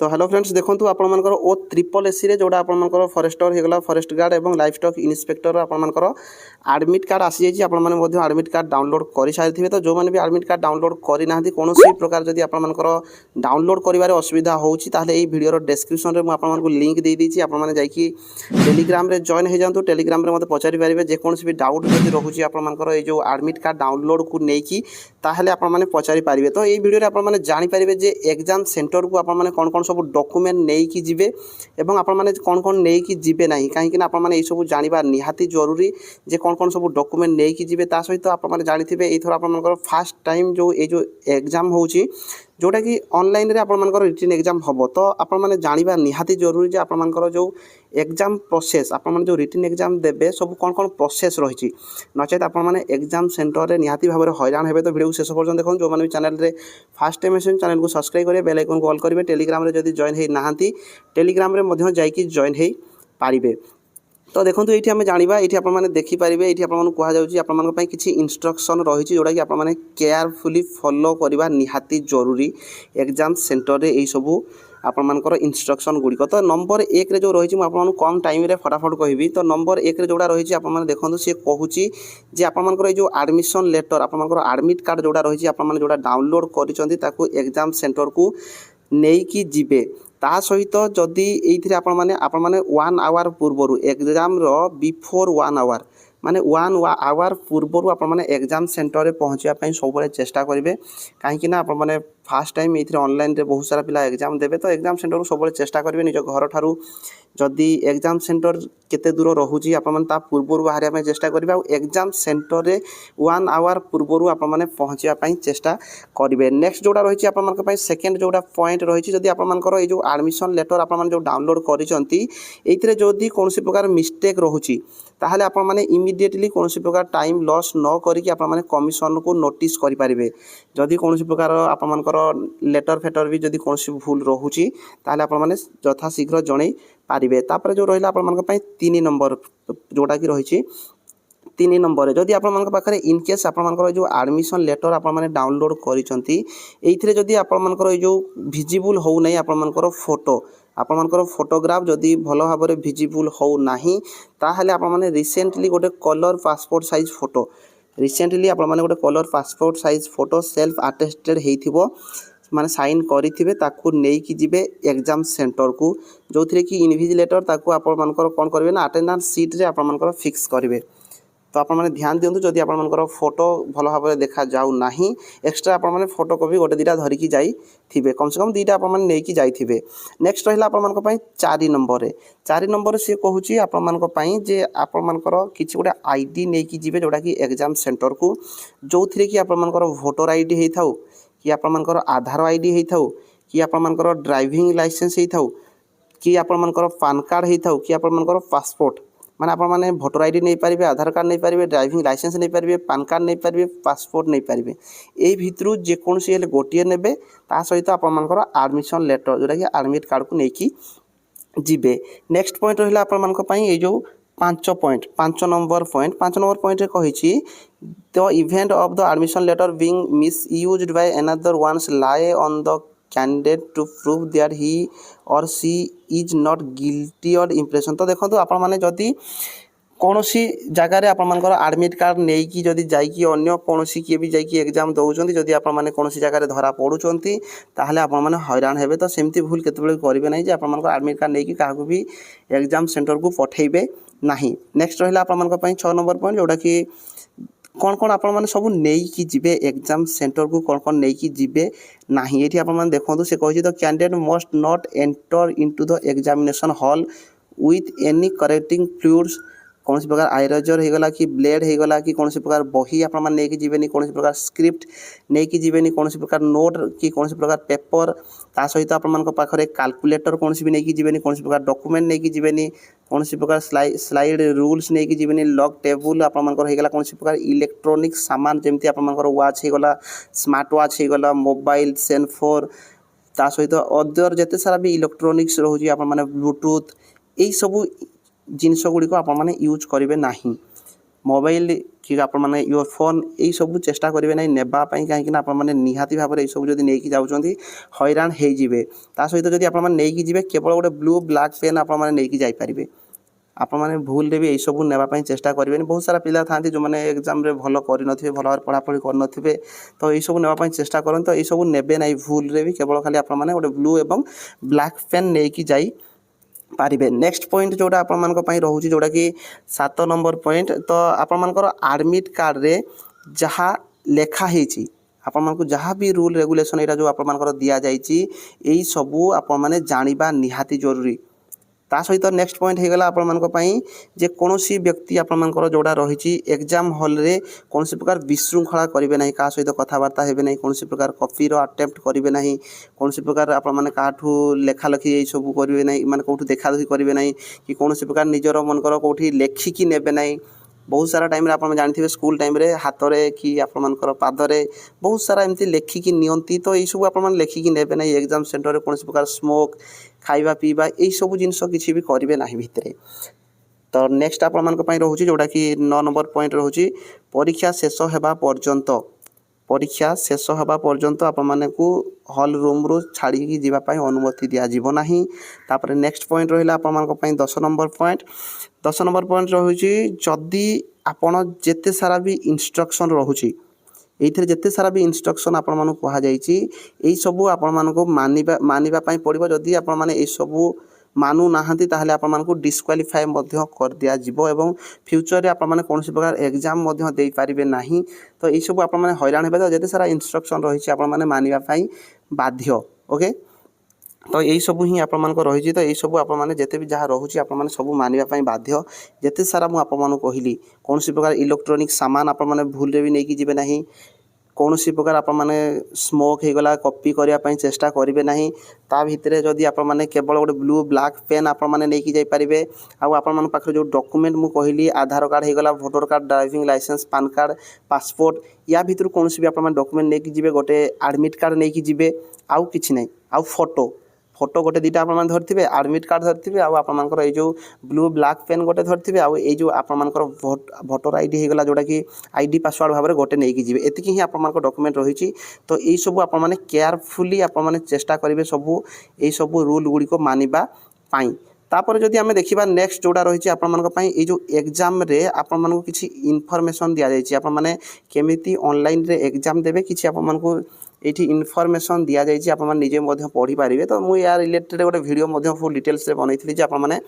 तो hello friends देखो आपर ओ triple SC रे जोड़ा आपर फरेस्टर होगा फरेस्ट गार्ड और लाइफ स्टॉक इन्स्पेक्टर आपर आडमिट कार्ड आसी जाइए आप आडमिट कार्ड डाउनलोड कर सारी तो जो मैंने भी आडमिट कार्ड डाउनलोड करना कौन प्रकार जब आपर डाउनलोड कर असुविधा होता भिडियो डेस्क्रिप्शन में मुझे लिंक दे दीजिए आपने जाकि टेलीग्राम रे जॉइन हो जातु टेलीग्राम रे मत पचारि पारे जेकोसी भी डाउट जब रोचे आपर जो आडमिट कार्ड डाउनलोड को लेकिन ताहले आपने पचारि पारे तो ये भिडियो आपने जानीपारे जे एग्जाम सेंटर को आपने कौन कौन सब डॉक्यूमेंट नहीं जिबे एवं आपने कौन कौन नहीं जिबे ना कहीं आपने ये सब जानवा निहाती जरूरी जे कौन सब डॉक्यूमेंट नहीं जिबे ता सहित आपने जानी एथर आप फास्ट टाइम जो ये जो एग्जाम होची जोटा कि ऑनलाइन रे आपनकर रिटन एग्जाम हम तो आपने जानवा निहाती जरूरी जे आपनकर जो एग्जाम प्रोसेस आपन जो रिटन एग्जाम देबे सब कौन कौन प्रोसेस रही नचेत आपने एग्जाम सेंटर रे निहाती भाव में हैरान हेबे तो वीडियो शेष पर्यटन देखो जो मैंने भी चैनल रे फास्ट टाइम आसे चैनल को सब्सक्राइब करेंगे बेल आइकन को ऑल करेंगे टेलीग्राम रे जदि जॉइन हो नहांती टेलीग्राम रे मध्य जाइकी जॉइन हो पारिबे। तो देखो ये आम जाना ये आपने देखिपारे ये आपको कहुच्छी किसी इंस्ट्रक्शन रही जोटा कि आपने केयरफुली फॉलो करवा निहाती जरूरी एग्जाम सेंटर रे यही सबू आपर इंस्ट्रक्शन गुड़िक तो नंबर एक रे जो रही मुझे कम टाइम रे फटाफट कहबी तो नंबर एक रे जोड़ा रही आपने देखो सी कहूँ जे आपर जो एडमिशन लेटर आपर आडमिट कार्ड जोड़ा रही आपने जोड़ा डाउनलोड कर एग्जाम सेंटर को नहीं जिबे ता सहित जदि ये आपने 1 आवर पूर्वर एग्जाम बिफोर 1 आवर माने 1 आवर पूर्वर आपने एग्जाम सेंटर रे पहुँचापी सब चेष्टा करेंगे कहीं आपने फास्ट टाइम ये ऑनलाइन रे बहुत सारा पिला एग्जाम देवे तो एग्जाम सेंटर को सब चेष्टा करेंगे निज घर ठारू जदि एग्जाम सेंटर केते दूर रोचे आपने पूर्वर बाहर चेष्टा करेंगे और एग्जाम सेंटर रे 1 आवर पूर्वर आपने पहुँचापी चेष्टा करेंगे। नेक्स्ट जोड़ा रही है सेकेंड जोड़ा पॉइंट रही जदि आपर ये जो एडमिशन लेटर आपने जो डाउनलोड कर जदि कौन प्रकार मिस्टेक रोचे ताहले आपने इमिडिएटली कौन प्रकार टाइम लॉस न करके आपने कमिशन को नोटिस करेंगे जदि कौन प्रकार आपर लेटर फेटर भी जदि कौन भूल रोचे ताहले आपने यथाशीघ्र जन पारे तापर जो रहा आप 3 नंबर जोटा कि रही 3 नंबर जदि आपरे इनकेस आपर जो एडमिशन लेटर आपने डाउनलोड कर जदि आपर जो विजिबल हो नहीं आपर फोटो आपर फोटोग्राफ जदि भल भाव में विजिबल हो नहीं ताहले आपने रिसेंटली गोटे colour passport size photo recently आपने गोटे colour passport size photo self attested हो माने साइन करेंगे ताकू नहीं जिबे एग्जाम सेंटर को जो थी कि इनविजिलेटर ताकू आपर कौन करेंगे ना अटेंडेंस सीट रे आपर फिक्स करेंगे तो आपने ध्यान दिंतु जदि आपर फोटो भल भाव में देखा जाऊ ना एक्सट्रा आपने फोटो कॉपी गोटे 2टा धरिकी जाइए कम से कम 2टा आपने नहीं जाइए। नेक्स्ट रहा आप 4 नंबर 4 नंबर सी कहूँ आपे जे आपर किसी गोटे आईडी नहीं जी जोटा कि एग्जाम सेंटर को जो थी कि आपर भोटर आईडी होता कि आपर आधार आईडी होता कि आपर ड्राइविंग लाइसेंस होता कि आपर पान कार्ड होता कि आपर पासपोर्ट माने आपने भोटर आईडी नहीं पारे आधार कार्ड नहीं पारे ड्राइविंग लाइसेंस नहीं पारे पान कार्ड नहीं पारे पासपोर्ट नहीं पारे यही भितर जेकोसी गोटे ने सहित आपर एडमिशन लेटर जोटा कि एडमिट कार्ड को लेकिन जीवे। नेक्स्ट पॉइंट रहा आपंपाई जो 5 नंबर पॉइंट कही the event of the admission letter being misused by another onus lie on the candidate to prove that he or she is not guilty or impression. तो देखो आपने जदि कौन सी जगार आपर एडमिट कार्ड नहीं कि जदि जाकि अन्य कौन किए भी जाकि एग्जाम दौरान जदि आपने कौन जगार धरा पड़ुंट ताहले आपने हैरान हेबे तो सेमती भूल केतबेले करेंगे ना जे आपर एडमिट कार्ड नहीं क्या भी एग्जाम सेंटर को पठेबे नहीं। नेक्स्ट रहा आप 6 नंबर पॉइंट जोटा कि कौन कौन आपने सब नहीं जिबे एग्जाम सेंटर को कौन कौन नहीं जिबे ना ये आपने देखो से कही the candidate must not enter into the examination hall with any correcting fluids कौन प्रकार आयरजर होगला कि ब्लेड होगला कि कौन प्रकार बही आप नहीं जीवेनि कौन प्रकार स्क्रिप्ट नहीं जीवेनि कौन प्रकार नोट कि कौन प्रकार पेपर ता सहित आपरे कैलकुलेटर कौन भी नहीं जीवेनि कौन प्रकार डॉक्यूमेंट नहीं जीवेनि कौन प्रकार स्लाइड रूल्स नहीं जीवेनि लॉक टेबुल आपंकर कौन प्रकार इलेक्ट्रोनिक सामान जमती आपर वाच होगला स्मार्ट वाच होगला मोबाइल सेनफोर ता सहित अदर जिते सारा भी इलेक्ट्रोनिक्स रोचे आप ब्लूटूथ यही सब जिनस गुड़िक आपने यूज करेंगे ना। मोबाइल कि आपने इयरफोन यही सब चेष्टा करेंगे ना नेबाई कहीं आपने निहाती भाव में सब जब नहीं जाऊँगी हैरान होइए ता सहित जब आपकी जी केवल गोटे ब्लू ब्लैक पेन आपने जापारे आपने भूल भी यही सब नापी चेष्टा करेंगे बहुत सारा पिला था जो मैंने एग्जाम भल कर भल भाव पढ़ापढ़ी करे तो यही सब नापी चेष्टा करें तो यही सब ने ना भूल भी केवल खाली आपने गोटे ब्लू और ब्लैक पेन नहीं जाई पारे। नेक्स्ट पॉइंट जोड़ा आपण रोचे जोड़ा कि 7 नंबर पॉइंट तो आपर आडमिट कार्ड रे जहाँ लेखाही आपको जहाँ भी रूल रेगुलेशन यहाँ जो आपर दि जाइए यही सबू आपण जाना निहाती जरूरी। ता सहित नेक्स्ट पॉइंट होगला आपण जे कौन व्यक्ति आपर जोड़ा रही एग्जाम हॉल रे कौन प्रकार विशृंखला करेंगे ना क्या सहित कथबार्ता हे ना कौन प्रकार कॉपीर अटेम्प्ट करेंगे ना कौन प्रकार आपठू लेखालेखी ये सब करेंगे ना माने कौटू देखा देखी करेंगे ना कि कौन प्रकार निजर मनकर कौटी लेखिकी नेबे ना बहुत सारा टाइम आप जानते स्कूल टाइम रे हाथ में कि आपर पादरे बहुत सारा एमती लेखिकी नियंती तो यही सब आप लेखिकी नेबे ना एग्जाम सेंटर कौन प्रकार स्मोक खाइबा पीवा यही सब जिनस किसी भी करेंगे ना भितर। तो नेक्स्ट आप रोचे जोड़ा कि 9 नंबर पॉइंट रोचे परीक्षा शेष होगा पर्यंत परीक्षा शेष होगा पर्यंत आपको हॉल रूम रू छाड़ी जावाई अनुमति दिज्व ना। तापर नेक्स्ट पॉइंट रहा आप 10 नंबर पॉइंट 10 नंबर पॉइंट रोचे जदि आपण जेते सारा भी इंस्ट्रक्शन रोचे ये जिते सारा भी इंस्ट्रक्शन आपण कहुई सबू आपण मानवाई पड़ो जदि आपने सबू मानु नाहांती ताहले आपण मानकु डिस्क्वालिफाई मध्य कर दिया जिवो एवं फ्यूचर रे आपण माने कौन प्रकार एग्जाम मध्य दे पारिबे नाही। तो यही सब आपण माने हैरान हेबे तो जेते सारा इंस्ट्रक्शन रही आपण माने मानिबा पई बाध्य। ओके तो यही सब ही आपण मानक रही तो यही सब आपण माने जेते भी जहाँ रोचे आपण माने सब मानिबा पई बाध्य। जेते सारा मु आपण मानकु कहली कौन प्रकार इलेक्ट्रोनिक सामान आपण माने भूल रे भी नहीं कि जिबे नाही कौन प्रकार आपने स्मोक होगला कॉपी करने चेष्टा करेंगे ना ता भितर जदि आपने केवल गोटे ब्लू ब्लैक पेन आपने नहीं जापारे आपण पाखे जो डॉक्यूमेंट मु कहली आधार कार्ड होगला voter card driving licence PAN card passport या भितर कौन भी आप डॉक्यूमेंट नहीं जी गोटे एडमिट कार्ड नहीं जी आउ कि ना आउ फोटो फोटो गोटे दीटा आप धरते एडमिट कार्ड धरते आपर ये ब्लू ब्लैक पेन गोटे धरते आई जो आपर भोटर आईडी होगला जोटा कि आईडी पासवर्ड भाव में गोटे नहीं जी एति ही आप डॉक्यूमेंट रही। तो यही सब आपने केयरफुली आपने चेष्टा करेंगे सबू यही सब रूल गुड़िक मानिबा पाई। तापर जदि आम देखा नेक्स्ट जोड़ा रही ये जो एग्जाम रे आपण किसी इनफॉरमेशन दि जाए आपने केमिति ऑनलाइन रे एग्जाम देवे कि आपको ये इनफॉरमेशन दि जाए आपजे पढ़ी पारे। तो मुझे यार रिलेटेड गोटे वीडियो फुल डिटेल्स बनई आपने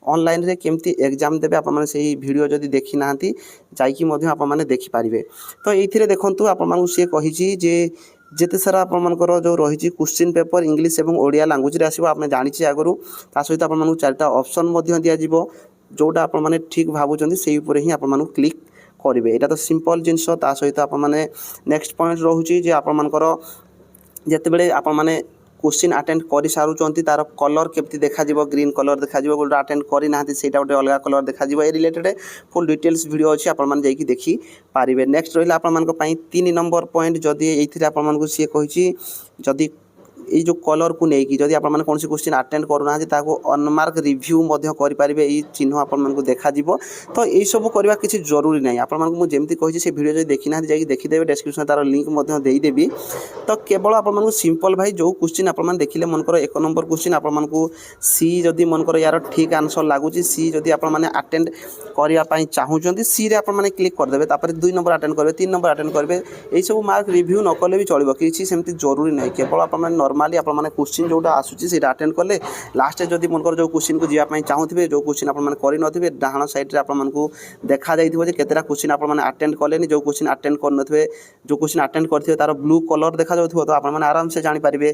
ऑनलाइन रे केमती एग्जाम देवे आपने से वीडियो जदि देखी ना जाकि आपने देखिपारे। तो ये देखूँ आपको सी कही जेते सारा आपर जो रही क्वेश्चन पेपर इंग्लिश और ओडिया लैंग्वेज रे आसो आपने जानी आगु ता सहित आपको 4टा ऑप्शन दिज्व जोटा आपने ठीक भावुं से ही आपको क्लिक करेंगे। यहाँ तो सिंपल जिनस ता सहित आपने नेक्स्ट पॉइंट रोचे जे आपर जिते आपने क्वेश्चन अटेंड कर सारूँ तार कलर केमती देखा ग्रीन कलर देखा गोटे अटेंड करना से गोटे अलग कलर देखा ए रिलेटेड फुल डिटेल्स वीडियो अच्छी आपने देखी पारे। नेक्स्ट रहा आप 3 नंबर पॉइंट जदि ये आपको सी कही जदि ये जो कलर को लेकिन जदि आपने कौन क्वेश्चन अटेंड करूना अनमार्क रिव्यू करेंगे ये चिन्ह आपको देखा। तो यही सब करवा किसी जरूरी ना आपको मुझे कही से वीडियो जब देखी ना जा देखीदे डिस्क्रिप्शन तार लिंक देदेवी। तो केवल आपको सिंपल भाई जो क्वेश्चन आपने देखिले मनकर 1 नंबर क्वेश्चन आपको सी जदि मनकर यार ठीक आंसर लगुच सी जदि आपने अटेंड करने चाहूँगी सी रे आपने क्लिक करदे 2 नंबर अटेंड करेंगे 3 नंबर अटेंड करेंगे यही सब मार्क रिव्यू न कले भी चलो किसी सेमती जरूरी ना केवल आपने नॉर्मली आपने क्वेश्चन जोटा आसूसी से अटेंड कले लास्ट जदि मनकर जो क्वेश्चन को जावाई चाहूथे जो क्वेश्चन आपने डाहाण साइड आपको देखा जाइए केतेटा क्वेश्चन आपने अटेंड कले जो क्वेश्चन अटेंड करे जो क्वेश्चन अटेंड करेंगे तार ब्लू कलर देखा जाऊँ तो आपने आराम से जानीपारे।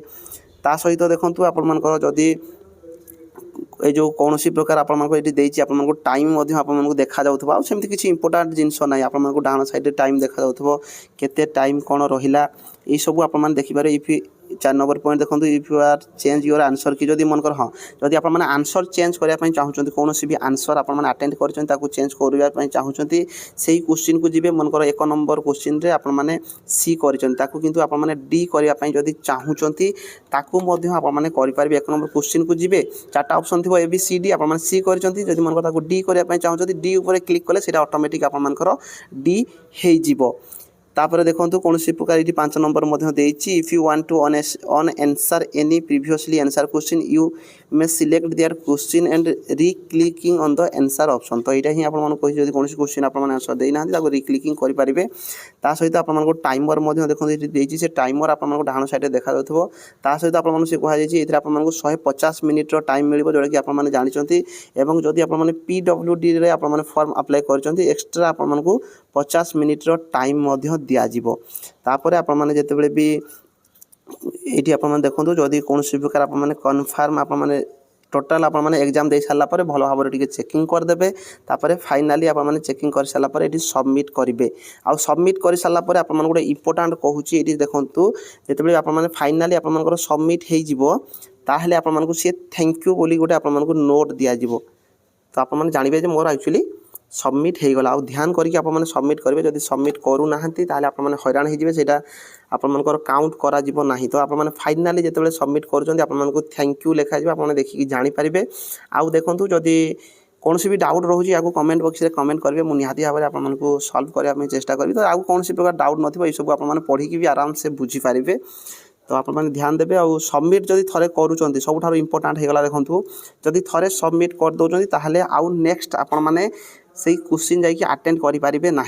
ता सहित देखूँ आपर जदि ये जो कौन प्रकार आपको टाइम आपको देखा जाऊँ आमती किसी इंपोर्टाट जिनस ना आपको डाहाण साइड टाइम देखा जाऊँ केते टाइम कौन रहा ये सब आप देखिपारे 4 नंबर पॉइंट देखो if you are change your answer कि जदि मनकर हाँ जदि आप आंसर चेंज करने चाहते कौन भी आंसर आप अटेंड कर चेंज करने चाहते से क्वेश्चन को जी मनकर 1 नंबर क्वेश्चन रे आप सी किंतु आप डी करने जदि चाहते आपरे 1 नंबर क्वेश्चन को जी 4टा ऑप्शन थी ए बी सी डी आप सी कर मनकर डी करने चाहते डी उपर क्लिक कले से ऑटोमेटिक आपर डी हो तापर देखो कौन प्रकार ये 5 नंबर देती if you want to unanswer any previously answer question you may select their question and reclicking on the answer option तो यहाँ ही आपको कही कौन क्वेश्चन आप आंसर देना रिक्लिकिंग करेंगे ता सहित आपको टाइमर देखो ये से टाइमर आपको डाण साइड देखा ता सहित आपको से कहुई आपको 150 मिनिट्र टाइम मिल जोटा कि आपने जानते जदि आप PWD रे आप फॉर्म अप्लाई कर एक्सट्रा आपको 50 मिनिट्र टाइम दिज्व तापर आपने जिते भी ये आप देखो जदि कौन प्रकार आप कन्फर्म आप टोटाल आप एग्जाम दे सारापर भल भाव में चेकिंग करदे तापर फाइनाली आप चेकिंग कर सारापर ये सबमिट करेंगे आउ सबमिट कर सारापर आप गोटे इम्पोर्टाट कहूँ ये देखूँ जिते आप फाइनाली आप सबमिट हो ताहले आपको सी थैंक यू बोली गोटे आपको नोट दिज्व तो आप जानवे मोर एक्चुअली सबमिट हो गला ध्यान करके आप सबमिट करेंगे जब सबमिट करूना ताहले आप हैरान हो आपंकर काउंट करा तो आप फाइनाली जो सबमिट कर थैंक यू लिखा आप देखिए जानीपारे आउ देखूँ जदि कौन भी डाउट रोचे या कमेंट बॉक्स में कमेंट करेंगे मुझे निहाती भाव में आपको सॉल्व करने चेष्टा करी तो आउ कौन प्रकार डाउट न सब आप पढ़ी भी आराम से बुझीपारे तो आप ध्यान देवे और सबमिट जदि थे करूँ सबुठ इम्पोर्टाट होगा देखूँ जदि थे सबमिट कर दौरान ताहले आउ नेक्स्ट आपण से क्वेश्चन जाकि अटेंड करेंगे ना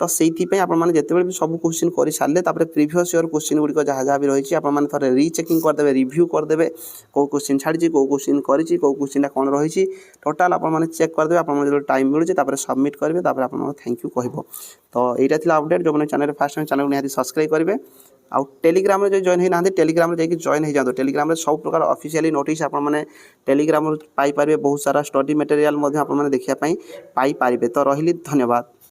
तो से जिते भी सब क्वेश्चन कर सारे प्रीवियस ईयर क्वेश्चन गुड़िक जहाँ जहाँ भी रही है रीचेकिंग करदे रिव्यू करदे कौ क्वेश्चन छाड़ी कौ क्वेश्चन करी कौ क्वेश्चन कौन रही टोटाल आप चेक करदे आप टाइम मिलूँ सबमिट करेंगे आप थैंक यू कह तो यहाँ थी अपडेट जो मैंने चैनल फास्ट टाइम चैनल निहाती सब्सक्राइब करेंगे आउ टेलीग्राम जो जॉइन होना टेलीग्राम जाकि जॉइन हो जाते टेलीग्राम सब प्रकार ऑफिशियली नोटिस आपने टेलीग्राम पाइपर बहुत सारा स्टडी मटेरियल देखा पाई पारे तो रही धन्यवाद।